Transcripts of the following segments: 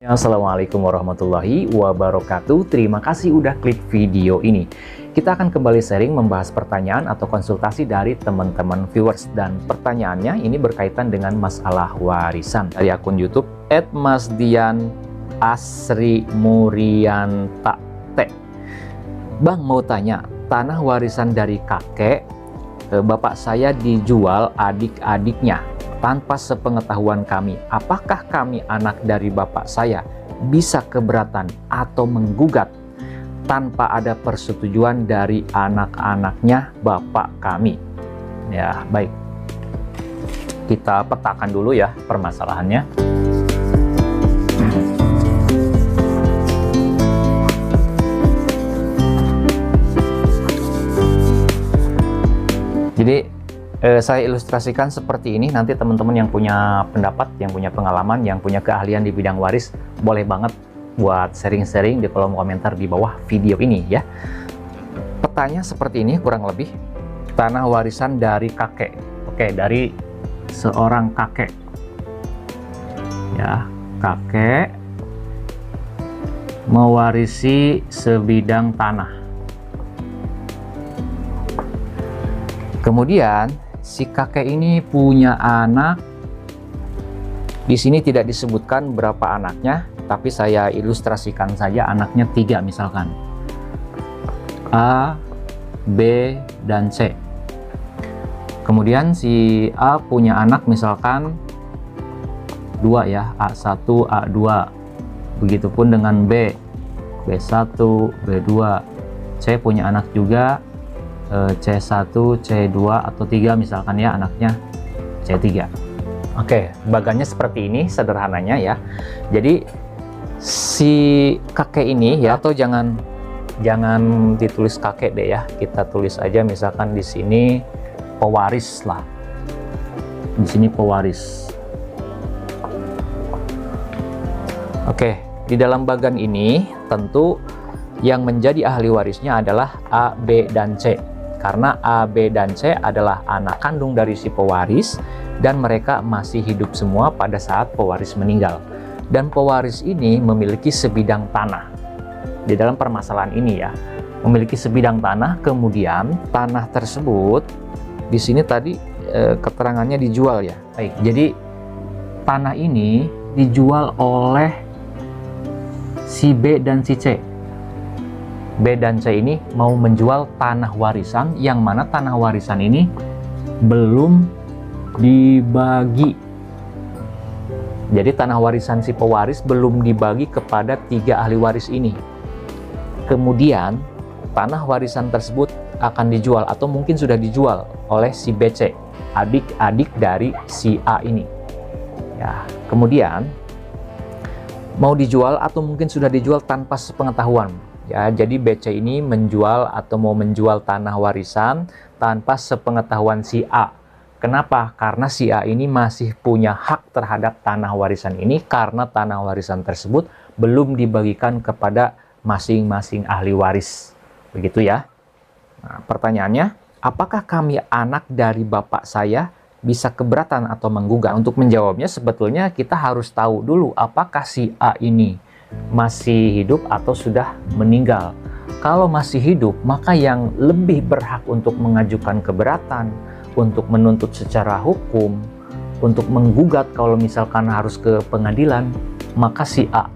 Assalamualaikum warahmatullahi wabarakatuh. Terima kasih udah klik video ini. Kita akan kembali sharing membahas pertanyaan atau konsultasi dari teman-teman viewers. Dan pertanyaannya ini berkaitan dengan masalah warisan. Dari akun YouTube @masdianasrimurianta T. Bang, mau tanya, tanah warisan dari kakek, bapak saya dijual adik-adiknya tanpa sepengetahuan kami. Apakah kami anak dari bapak saya bisa keberatan atau menggugat tanpa ada persetujuan dari anak-anaknya bapak kami? Ya, baik. Kita petakan dulu ya permasalahannya. Jadi saya ilustrasikan seperti ini. Nanti teman-teman yang punya pendapat, yang punya pengalaman, yang punya keahlian di bidang waris, boleh banget buat sharing-sharing di kolom komentar di bawah video ini ya. Petanya seperti ini kurang lebih. Tanah warisan dari kakek. Oke, dari seorang kakek. Ya, kakek mewarisi sebidang tanah. Kemudian si kakek ini punya anak. Di sini tidak disebutkan berapa anaknya, tapi saya ilustrasikan saja anaknya 3 misalkan. A, B, dan C. Kemudian si A punya anak misalkan 2 ya, A1, A2. Begitupun dengan B, B1, B2. C punya anak juga, C1, C2, atau 3 misalkan ya, anaknya C3. Oke, bagannya seperti ini sederhananya ya. Jadi si kakek ini ya, atau jangan ditulis kakek deh ya, kita tulis aja misalkan di sini pewaris lah. Di sini pewaris. Oke, di dalam bagan ini tentu yang menjadi ahli warisnya adalah A, B, dan C. Karena A, B, dan C adalah anak kandung dari si pewaris dan mereka masih hidup semua pada saat pewaris meninggal. Dan pewaris ini memiliki sebidang tanah. Di dalam permasalahan ini ya, memiliki sebidang tanah, kemudian tanah tersebut di sini tadi keterangannya dijual ya. Baik, jadi tanah ini dijual oleh si B dan si C. B dan C ini mau menjual tanah warisan, yang mana tanah warisan ini belum dibagi. Jadi tanah warisan si pewaris belum dibagi kepada 3 ahli waris ini. Kemudian tanah warisan tersebut akan dijual atau mungkin sudah dijual oleh si BC, adik-adik dari si A ini. Ya, kemudian mau dijual atau mungkin sudah dijual tanpa sepengetahuan. Ya, jadi BC ini menjual atau mau menjual tanah warisan tanpa sepengetahuan si A. Kenapa? Karena si A ini masih punya hak terhadap tanah warisan ini karena tanah warisan tersebut belum dibagikan kepada masing-masing ahli waris. Begitu ya. Nah, pertanyaannya, apakah kami anak dari bapak saya bisa keberatan atau menggugat? Untuk menjawabnya sebetulnya kita harus tahu dulu apakah si A ini masih hidup atau sudah meninggal. Kalau masih hidup, maka yang lebih berhak untuk mengajukan keberatan, untuk menuntut secara hukum, untuk menggugat kalau misalkan harus ke pengadilan, maka si A.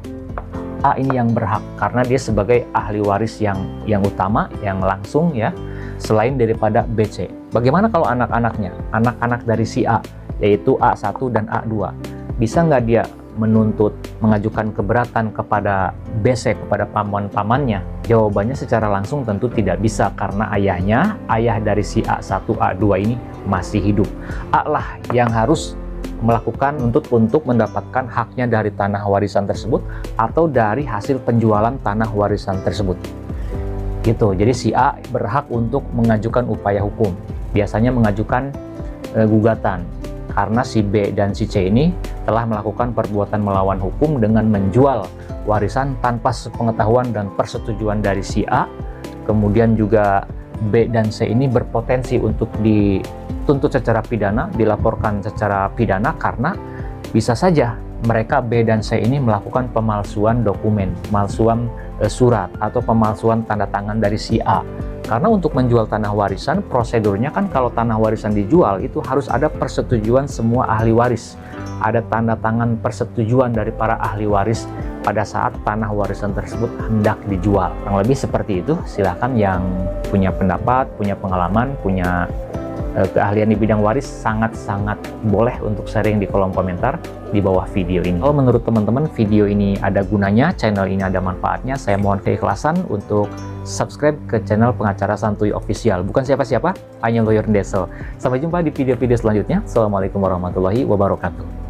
A ini yang berhak karena dia sebagai ahli waris yang utama, yang langsung ya, selain daripada BC. Bagaimana kalau anak-anaknya? Anak-anak dari si A, yaitu A1 dan A2. Bisa nggak dia mengajukan keberatan kepada BC, kepada paman-pamannya? Jawabannya secara langsung tentu tidak bisa karena ayah dari si A1, A2 ini masih hidup. A lah yang harus melakukan untuk mendapatkan haknya dari tanah warisan tersebut atau dari hasil penjualan tanah warisan tersebut. Gitu. Jadi si A berhak untuk mengajukan upaya hukum. Biasanya mengajukan gugatan karena si B dan si C ini telah melakukan perbuatan melawan hukum dengan menjual warisan tanpa sepengetahuan dan persetujuan dari si A. Kemudian juga B dan C ini berpotensi untuk dituntut secara pidana, dilaporkan secara pidana karena bisa saja mereka B dan C ini melakukan pemalsuan dokumen, pemalsuan surat atau pemalsuan tanda tangan dari si A. Karena untuk menjual tanah warisan, prosedurnya kan kalau tanah warisan dijual itu harus ada persetujuan semua ahli waris. Ada tanda tangan persetujuan dari para ahli waris pada saat tanah warisan tersebut hendak dijual. Kurang lebih seperti itu. Silahkan yang punya pendapat, punya pengalaman, punya keahlian di bidang waris, sangat-sangat boleh untuk sharing di kolom komentar di bawah video ini. Kalau menurut teman-teman video ini ada gunanya, channel ini ada manfaatnya, saya mohon keikhlasan untuk subscribe ke channel Pengacara Santuy Official. Bukan siapa-siapa, hanya Lawyer Desel. Sampai jumpa di video-video selanjutnya. Assalamualaikum warahmatullahi wabarakatuh.